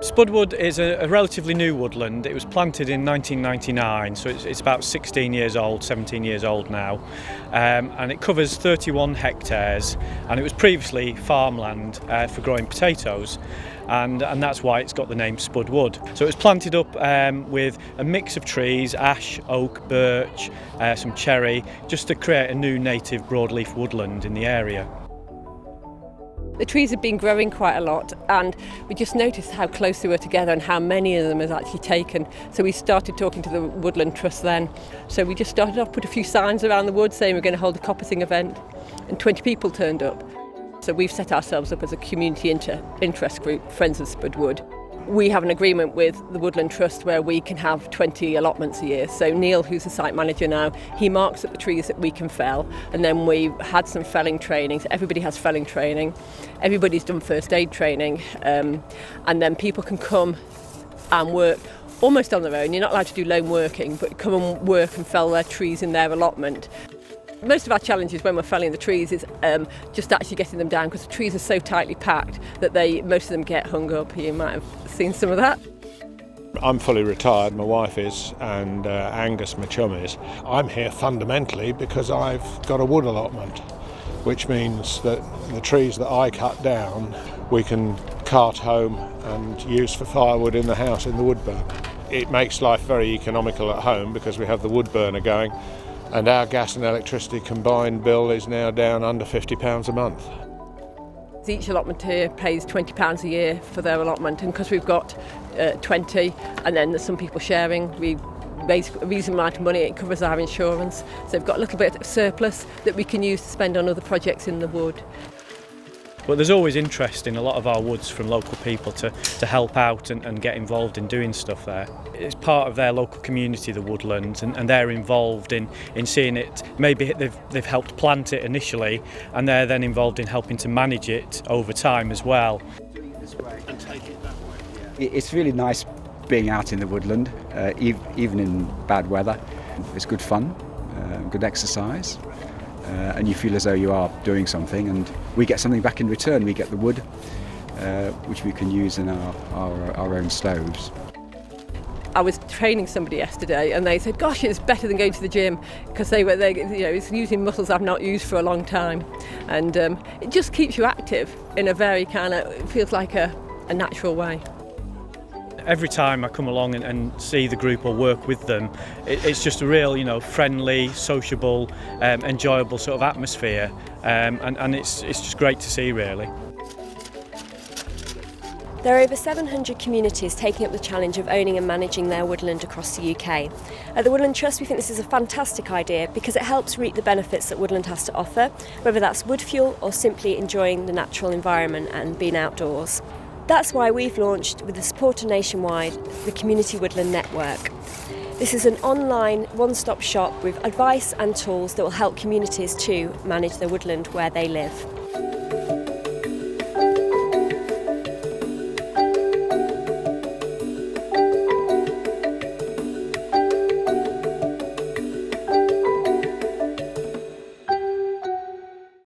Spudwood is a relatively new woodland. It was planted in 1999, so it's about 16 years old, 17 years old now. And it covers 31 hectares, and it was previously farmland for growing potatoes. And that's why it's got the name Spudwood. So it was planted up with a mix of trees, ash, oak, birch, some cherry, just to create a new native broadleaf woodland in the area. The trees have been growing quite a lot, and we just noticed how close they were together and how many of them has actually taken. So we started talking to the Woodland Trust then. So we just started off, put a few signs around the wood saying we're going to hold a coppicing event, and 20 people turned up. So we've set ourselves up as a community interest group, Friends of Spudwood. We have an agreement with the Woodland Trust where we can have 20 allotments a year. So Neil, who's the site manager now, he marks up the trees that we can fell, and then we've had some felling training. So everybody has felling training. Everybody's done first aid training, and then people can come and work almost on their own. You're not allowed to do lone working, but come and work and fell their trees in their allotment. Most of our challenges when we're felling the trees is just actually getting them down, because the trees are so tightly packed that most of them get hung up. You might have seen some of that. I'm fully retired, my wife is, and Angus, my chum, is. I'm here fundamentally because I've got a wood allotment, which means that the trees that I cut down we can cart home and use for firewood in the house in the wood burner. It makes life very economical at home because we have the wood burner going, and our gas and electricity combined bill is now down under £50 a month. Each allotment here pays £20 a year for their allotment, and because we've got 20 and then there's some people sharing, we raise a reasonable amount of money. It covers our insurance, so we've got a little bit of surplus that we can use to spend on other projects in the wood. But there's always interest in a lot of our woods from local people to help out and get involved in doing stuff there. It's part of their local community, the woodlands, and they're involved in seeing it. Maybe they've helped plant it initially, and they're then involved in helping to manage it over time as well. It's really nice being out in the woodland, even in bad weather. It's good fun, good exercise. And you feel as though you are doing something, and we get something back in return. We get the wood, which we can use in our own stoves. I was training somebody yesterday, and they said, "Gosh, it's better than going to the gym," because it's using muscles I've not used for a long time, and it just keeps you active in a very it feels like a natural way. Every time I come along and see the group or work with them, it's just a real, friendly, sociable, enjoyable sort of atmosphere, and it's just great to see, really. There are over 700 communities taking up the challenge of owning and managing their woodland across the UK. At the Woodland Trust, we think this is a fantastic idea because it helps reap the benefits that woodland has to offer, whether that's wood fuel or simply enjoying the natural environment and being outdoors. That's why we've launched, with the support of Nationwide, the Community Woodland Network. This is an online one-stop shop with advice and tools that will help communities to manage their woodland where they live.